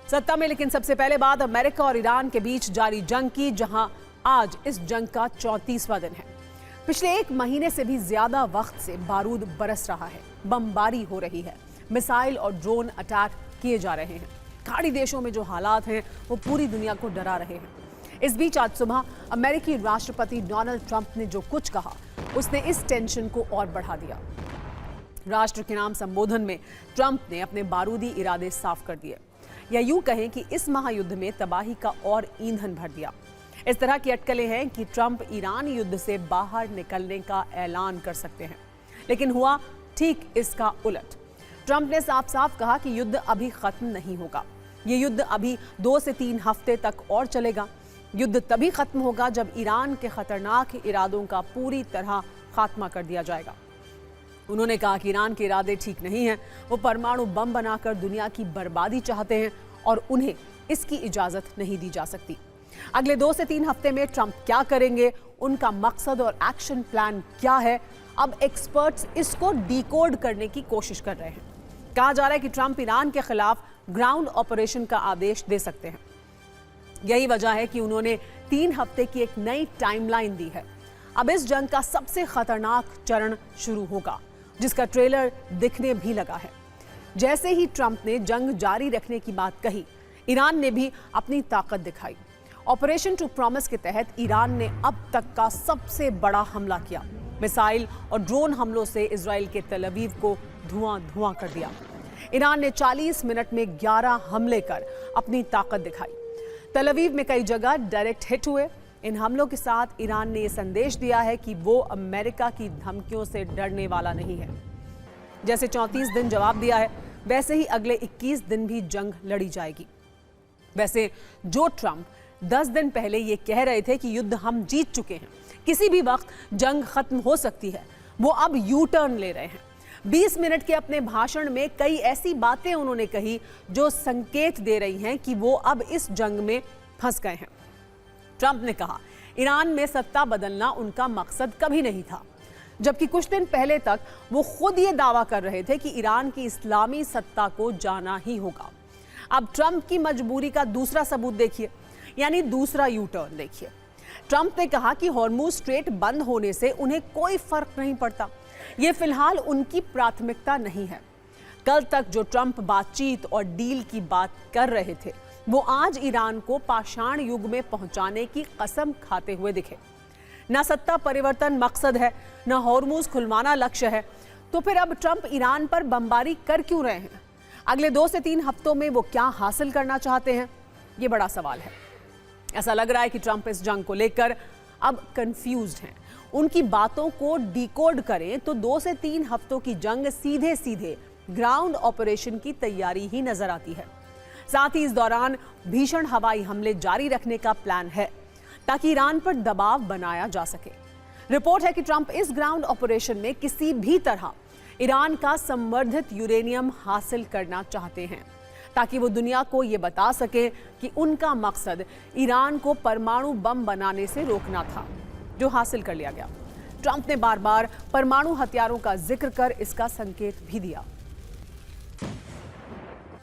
सत्ता में, लेकिन सबसे पहले बात अमेरिका और ईरान के बीच जारी जंग की, जहां आज इस जंग का 34वां दिन है। पिछले एक महीने से भी ज्यादा वक्त से बारूद बरस रहा है, बमबारी हो रही है, मिसाइल और ड्रोन अटैक किए जा रहे हैं। खाड़ी देशों में जो हालात हैं वो पूरी दुनिया को डरा रहे हैं। इस बीच आज सुबह अमेरिकी राष्ट्रपति डोनाल्ड ट्रंप ने जो कुछ कहा, उसने इस टेंशन को और बढ़ा दिया। राष्ट्र के नाम संबोधन में ट्रंप ने अपने बारूदी इरादे साफ कर दिए, या यूं कहें कि इस महायुद्ध में तबाही का और ईंधन भर दिया। इस तरह की अटकलें हैं कि ट्रंप ईरान युद्ध से बाहर निकलने का ऐलान कर सकते हैं, लेकिन हुआ ठीक इसका उलट। ट्रंप ने साफ साफ कहा कि युद्ध अभी खत्म नहीं होगा। ये युद्ध अभी 2 से 3 हफ्ते तक और चलेगा। युद्ध तभी खत्म होगा जब ईरान के खतरनाक इरादों का पूरी तरह खात्मा कर दिया जाएगा। उन्होंने कहा कि ईरान के इरादे ठीक नहीं हैं। वो परमाणु बम बनाकर दुनिया की बर्बादी चाहते हैं और उन्हें इसकी इजाजत नहीं दी जा सकती। अगले 2 से 3 हफ्ते में ट्रंप क्या करेंगे, उनका मकसद और एक्शन प्लान क्या है, अब एक्सपर्ट्स इसको डिकोड करने की कोशिश कर रहे हैं। कहा जा रहा है कि ट्रंप ईरान के खिलाफ ग्राउंड ऑपरेशन का आदेश दे सकते हैं। यही वजह है कि उन्होंने 3 हफ्ते की एक नई टाइमलाइन दी है। अब इस जंग का सबसे खतरनाक चरण शुरू होगा, जिसका ट्रेलर दिखने भी लगा है। जैसे ही ट्रंप ने जंग जारी रखने की बात कही, ईरान ने भी अपनी ताकत दिखाई। ऑपरेशन टू प्रॉमिस के तहत ईरान ने अब तक का सबसे बड़ा हमला किया। मिसाइल और ड्रोन हमलों से इजराइल के तेल अवीव को धुआं धुआं कर दिया। ईरान ने 40 मिनट में 11 हमले कर अपनी ताकत दिखाई। तेल अवीव में कई जगह डायरेक्ट हिट हुए। इन हमलों के साथ ईरान ने यह संदेश दिया है कि वो अमेरिका की धमकियों से डरने वाला नहीं है। जैसे 34 दिन जवाब दिया है, वैसे ही अगले 21 दिन भी जंग लड़ी जाएगी। वैसे जो ट्रंप 10 दिन पहले ये कह रहे थे कि युद्ध हम जीत चुके हैं, किसी भी वक्त जंग खत्म हो सकती है, वो अब यू टर्न ले रहे हैं। 20 मिनट के अपने भाषण में कई ऐसी बातें उन्होंने कही जो संकेत दे रही हैं कि वो अब इस जंग में फंस गए हैं। ट्रंप ने कहा, ईरान में सत्ता बदलना उनका मकसद कभी नहीं था, जबकि कुछ दिन पहले तक वो खुद ये दावा कर रहे थे कि ईरान की इस्लामी सत्ता को जाना ही होगा। अब ट्रंप की मजबूरी का दूसरा सबूत देखिए, यानी दूसरा यू टर्न देखिए। ट्रंप ने कहा कि हॉर्मुज स्ट्रेट बंद होने से उन्हें कोई फर्क नहीं पड़ता, ये फिलहाल उनकी प्राथमिकता नहीं है। कल तक जो ट्रंप बातचीत और डील की बात कर रहे थे, वो आज ईरान को पाषाण युग में पहुंचाने की कसम खाते हुए दिखे। न सत्ता परिवर्तन मकसद है, न हॉर्मुज खुलवाना लक्ष्य है, तो फिर अब ट्रंप ईरान पर बमबारी कर क्यों रहे हैं? अगले 2 से 3 हफ्तों में वो क्या हासिल करना चाहते हैं, ये बड़ा सवाल है। ऐसा लग रहा है कि ट्रंप इस जंग को लेकर अब कंफ्यूज्ड हैं। उनकी बातों को डिकोड करें तो 2 से 3 हफ्तों की जंग सीधे सीधे ग्राउंड ऑपरेशन की तैयारी ही नजर आती है। साथ ही इस दौरान भीषण हवाई हमले जारी रखने का प्लान है, ताकि ईरान पर दबाव बनाया जा सके। रिपोर्ट है कि ट्रंप इस ग्राउंड ऑपरेशन में किसी भी तरह ईरान का संवर्धित यूरेनियम हासिल करना चाहते हैं, ताकि वो दुनिया को ये बता सके कि उनका मकसद ईरान को परमाणु बम बनाने से रोकना था, जो हासिल कर लिया गया। ट्रंप ने बार बार परमाणु हथियारों का जिक्र कर इसका संकेत भी दिया।